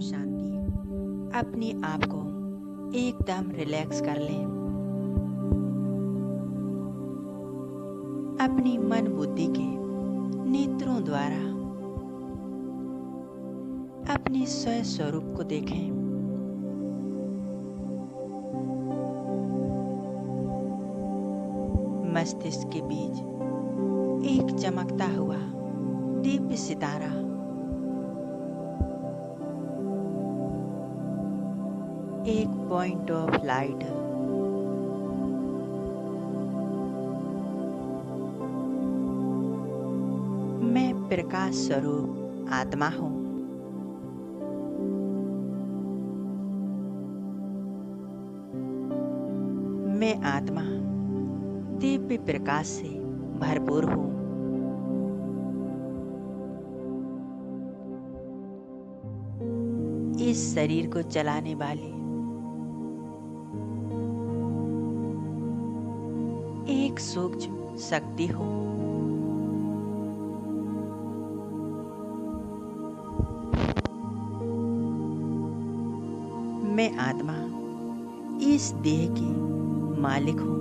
शांति। अपने आप को एकदम रिलैक्स कर लें। अपनी मन बुद्धि के नेत्रों द्वारा अपने स्वयं स्वरूप को देखें। मस्तिष्क के बीच एक चमकता हुआ दिव्य सितारा, एक पॉइंट ऑफ लाइट मैं प्रकाश स्वरूप आत्मा हूँ। मैं आत्मा दिव्य प्रकाश से भरपूर हूँ। इस शरीर को चलाने वाली एक सूक्ष्म शक्ति हूँ। मैं आत्मा इस देह की मालिक हूँ।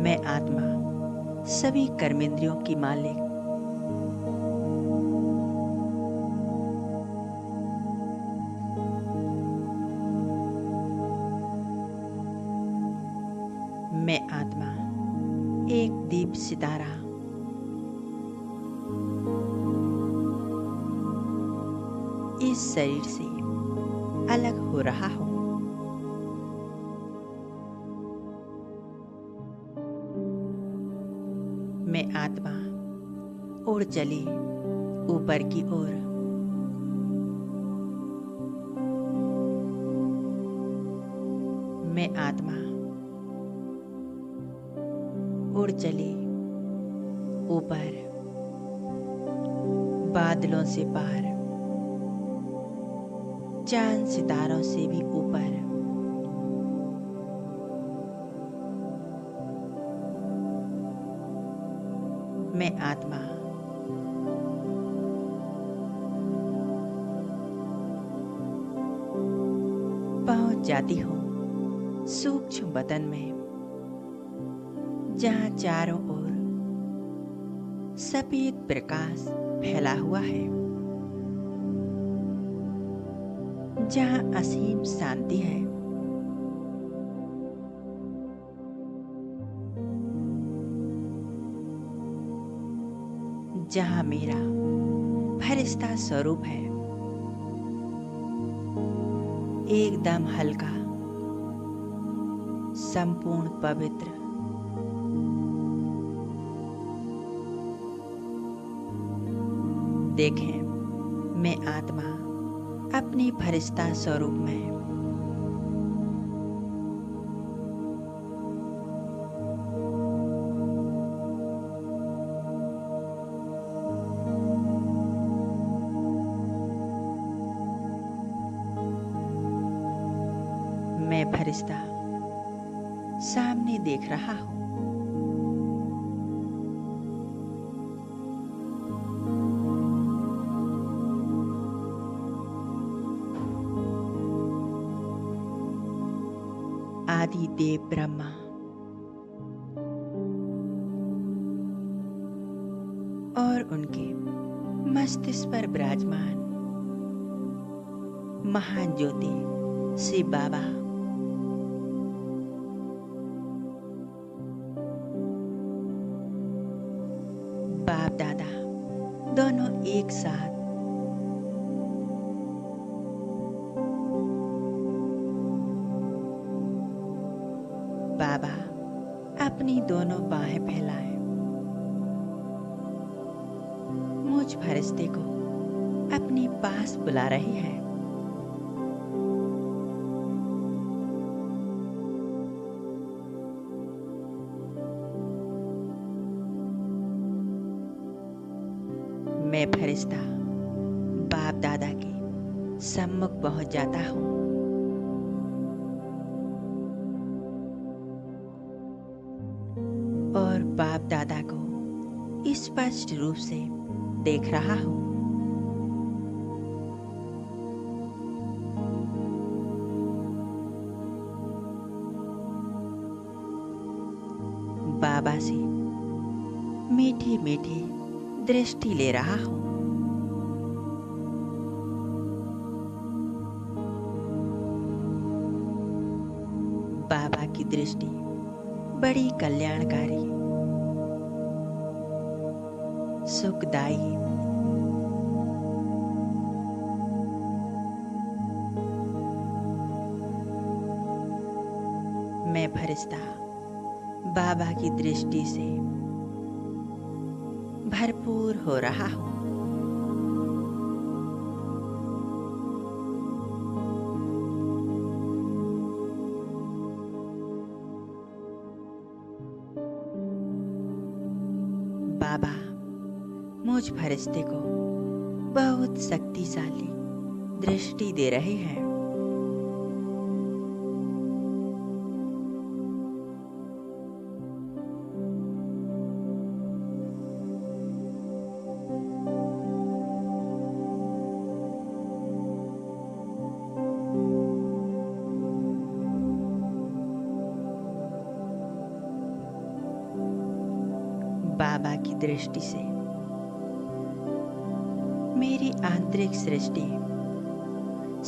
मैं आत्मा सभी कर्मेंद्रियों की मालिक। मैं आत्मा एक दीप सितारा, इस शरीर से अलग हो रहा हूँ। मैं आत्मा उड़ चली ऊपर की ओर। मैं आत्मा उड़ चली ऊपर, बादलों से पार, चांद सितारों से भी ऊपर। मैं आत्मा पहुंच जाती हूँ सूक्ष्म बदन में, जहाँ चारों ओर सफेद प्रकाश फैला हुआ है, जहाँ असीम शांति है। जहाँ मेरा फरिश्ता स्वरूप है, एकदम हल्का, संपूर्ण पवित्र। देखें, मैं आत्मा अपनी फरिश्ता स्वरूप में। मैं फरिश्ता सामने देख रहा हूँ। आदि देव ब्रह्मा और उनके मस्तिष्क पर विराजमान महान ज्योति शिव बाबा, बाप दादा दोनों एक साथ बाबा अपनी दोनों बाहें फैलाए मुझ फरिश्ते को अपने पास बुला रही है। मैं फरिश्ता बाप दादा के सम्मुख पहुंच जाता हूँ। और बाप दादा को स्पष्ट रूप से देख रहा हूँ। बाबा से मीठी मीठी दृष्टि ले रहा हूँ। बाबा की दृष्टि बड़ी कल्याणकारी, सुखदायी, मैं फरिश्ता बाबा की दृष्टि से भरपूर हो रहा हूँ। बाबा मुझ फरिश्ते को बहुत शक्तिशाली दृष्टि दे रहे हैं। बाबा की दृष्टि से मेरी आंतरिक सृष्टि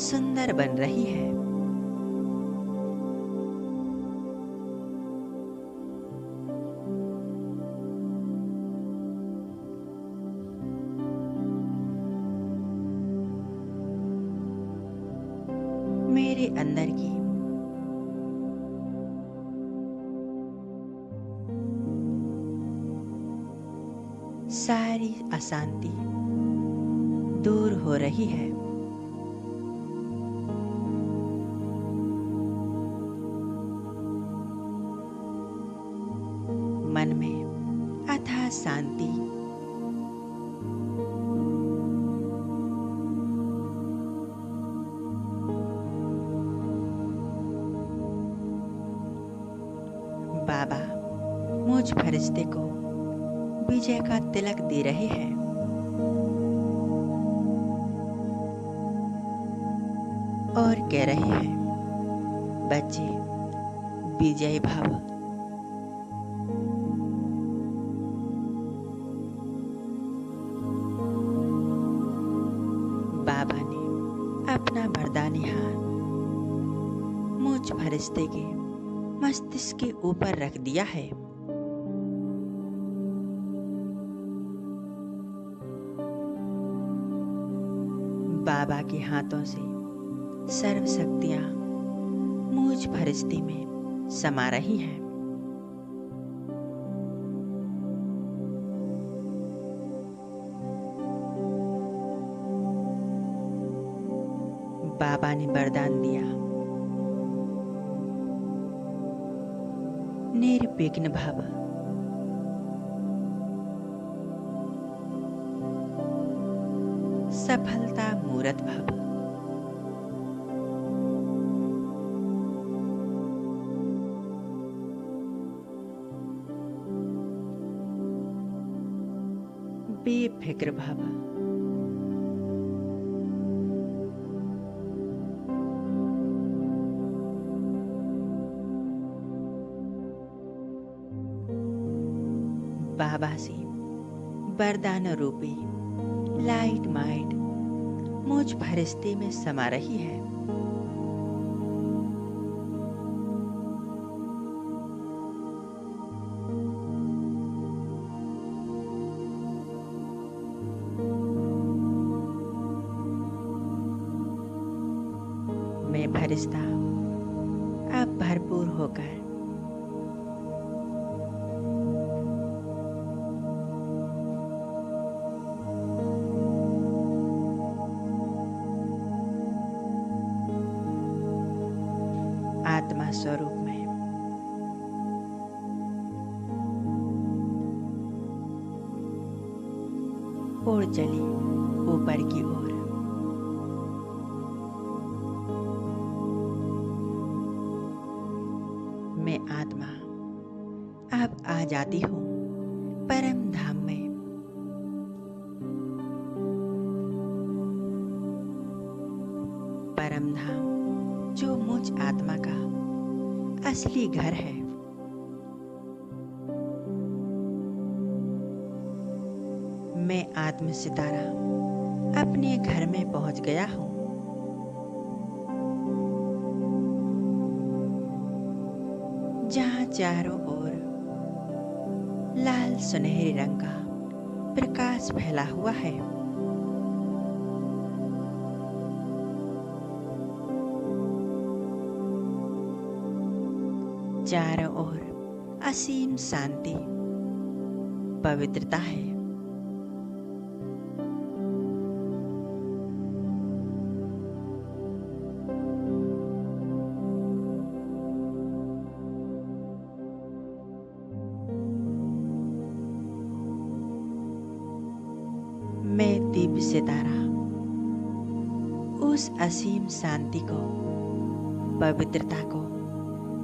सुंदर बन रही है। मेरे अंदर की सारी अशांति दूर हो रही है। मन में अथाह शांति, बाबा मुझ फरिश्ते को विजय का तिलक दे रहे हैं। और कह रहे हैं, बच्चे विजयी भव। बाबा ने अपना वरदानी हाथ मुझ फरिश्ते के मस्तिष्क के ऊपर रख दिया है। बाबा के हाथों से सर्व शक्तियां मुझ फरिश्ते में समा रही हैं। बाबा ने वरदान दिया, निर्विघ्न भव। सफलता मूरत भव। बेफिक्र भव। बाबा से वरदान रूपी लाइट माइट मुझ फरिश्ते में समा रही है। मैं फरिश्ता अब भरपूर होकर आत्मा स्वरूप में उड़ चली ऊपर की ओर। मैं आत्मा अब आ जाती हूँ परम धाम में। परम धाम जो मुझ आत्मा का असली घर है। मैं आत्म सितारा अपने घर में पहुंच गया हूँ। जहाँ चारों ओर लाल सुनहरे रंग का प्रकाश फैला हुआ है। चारों ओर असीम शांति, पवित्रता है। मैं दिव्य सितारा उस असीम शांति को, पवित्रता को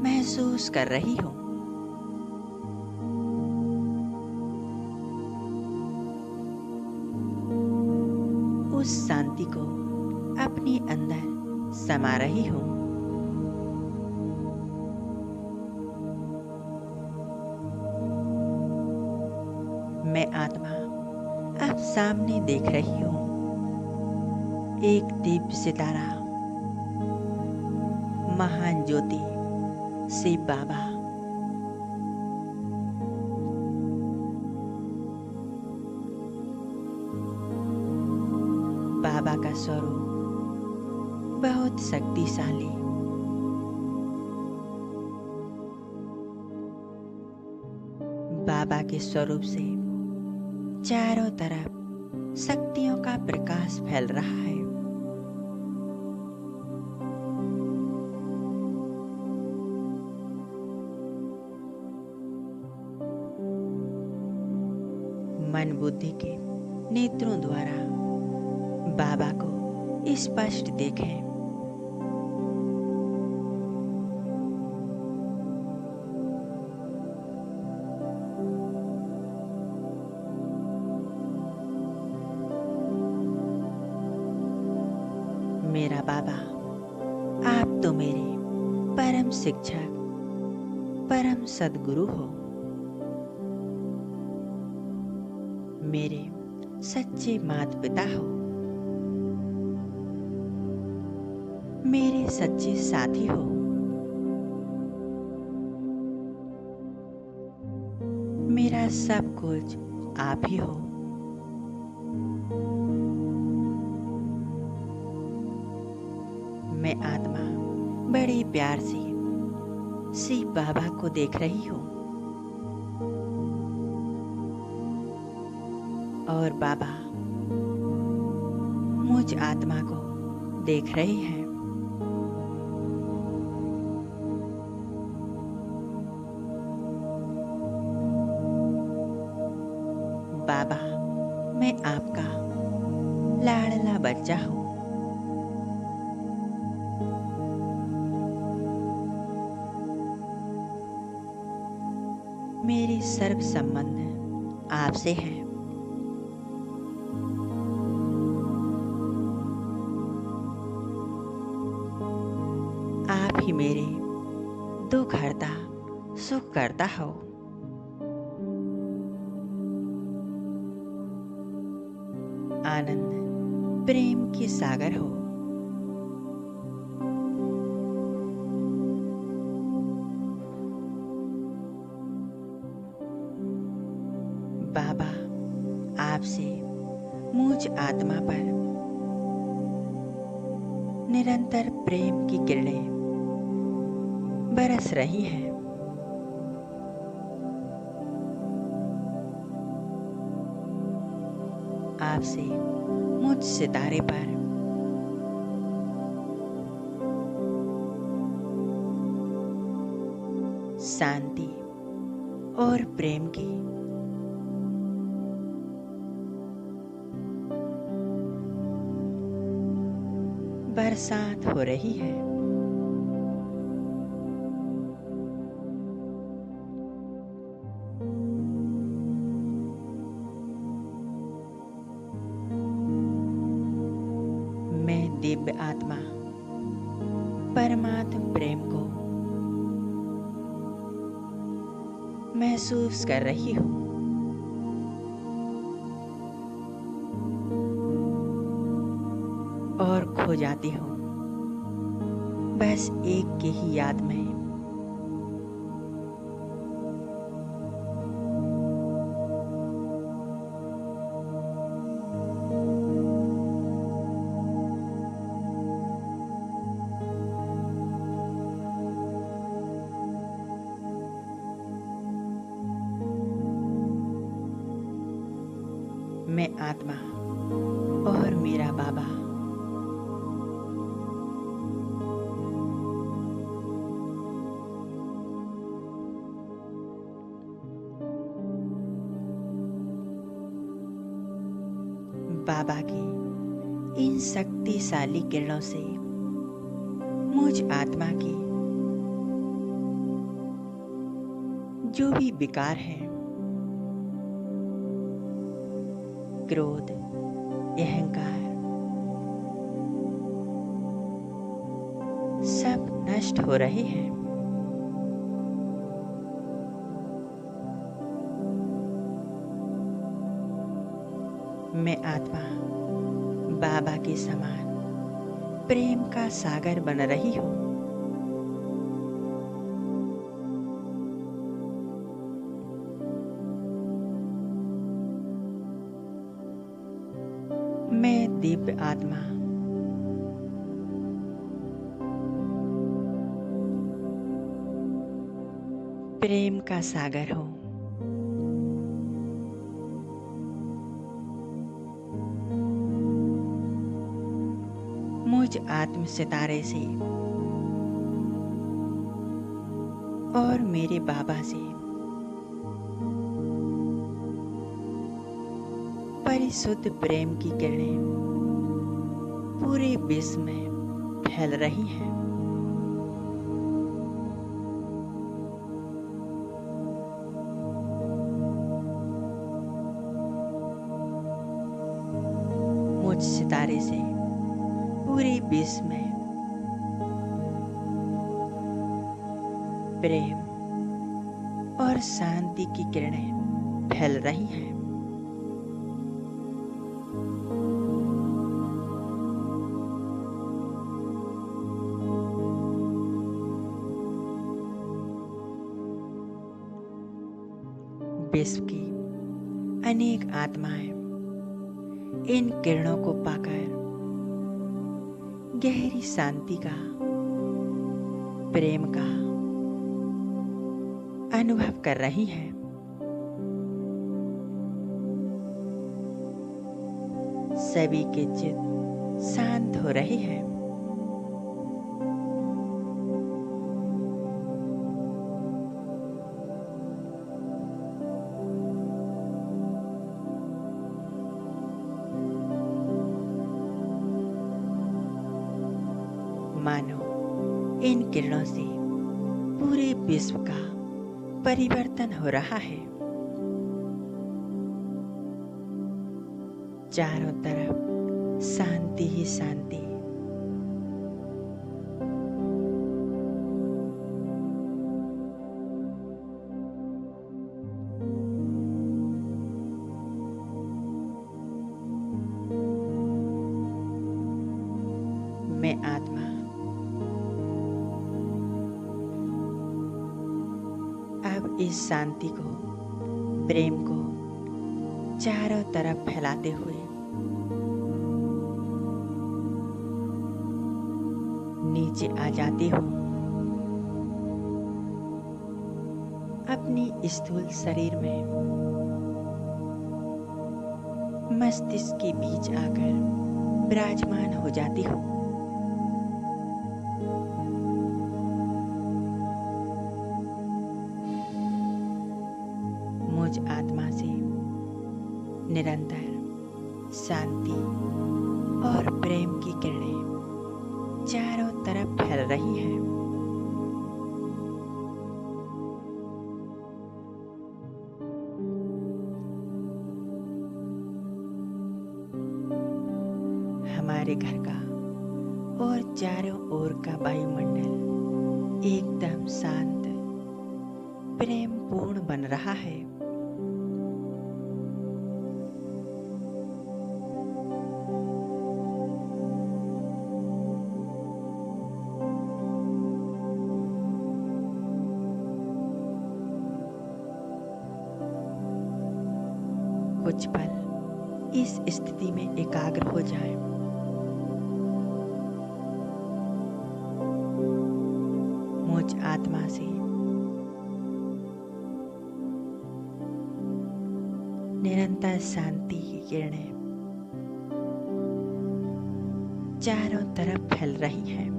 महसूस कर रही हूँ। उस शांति को अपने अंदर समा रही हूँ। मैं आत्मा अब सामने देख रही हूँ एक दिव्य सितारा, महान ज्योति शिव बाबा। बाबा का स्वरूप बहुत शक्तिशाली, बाबा के स्वरूप से चारों तरफ शक्तियों का प्रकाश फैल रहा है। मन बुद्धि के नेत्रों द्वारा बाबा को स्पष्ट देखें। मेरा बाबा, आप तो मेरे परम शिक्षक, परम सद्गुरु हो। मेरे सच्चे माता पिता हो। मेरे सच्चे साथी हो। मेरा सब कुछ आप ही हो। मैं आत्मा बड़े प्यार से शिव बाबा को देख रही हूँ और बाबा मुझ आत्मा को देख रहे हैं। बाबा, मैं आपका लाडला बच्चा हूँ। मेरे सर्व संबंध आपसे हैं। आप ही मेरे दुख हरता, सुख करता हो। आनंद, प्रेम के सागर हो। बाबा, आपसे मुझ आत्मा पर निरंतर प्रेम की किरणें बरस रही हैं। आपसे मुझ सितारे पर शांति और प्रेम की बरसात हो रही है। दिव्य आत्मा परमात्म प्रेम को महसूस कर रही हूँ। और खो जाती हूँ बस एक की ही याद में। मैं आत्मा और मेरा बाबा बाबा की इन शक्तिशाली किरणों से मुझ आत्मा की जो भी विकार है, क्रोध, अहंकार, सब नष्ट हो रहे हैं। मैं आत्मा बाबा के समान प्रेम का सागर बन रही हूँ। मैं दिव्य आत्मा प्रेम का सागर हूँ। मुझ आत्म सितारे से और मेरे बाबा से परिशुद्ध प्रेम की किरणें पूरे विश्व में फैल रही हैं। मुझ सितारे से पूरे विश्व में प्रेम और शांति की किरणें फैल रही हैं। विश्व की अनेक आत्माएं इन किरणों को पाकर गहरी शांति का, प्रेम का अनुभव कर रही हैं। सभी के चित्त शांत हो रहे हैं। मानो इन किरणों से पूरे विश्व का परिवर्तन हो रहा है। चारों तरफ शांति ही शांति। मैं आत्मा अब इस शांति को, प्रेम को चारों तरफ फैलाते हुए नीचे आ जाती हूँ। अपनी स्थूल शरीर में मस्तिष्क के बीच आकर विराजमान हो जाती हूँ। मुझ आत्मा से निरंतर शांति और प्रेम की किरणें चारों तरफ फैल रही हैं। हमारे घर का और चारों ओर का वायुमंडल एकदम शांत, प्रेमपूर्ण बन रहा है। कुछ पल इस स्थिति में एकाग्र हो जाएं। मुझ आत्मा से निरंतर शांति की किरणें चारों तरफ फैल रही हैं।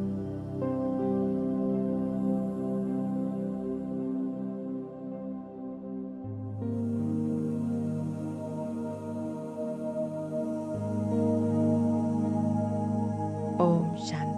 ओम शांति।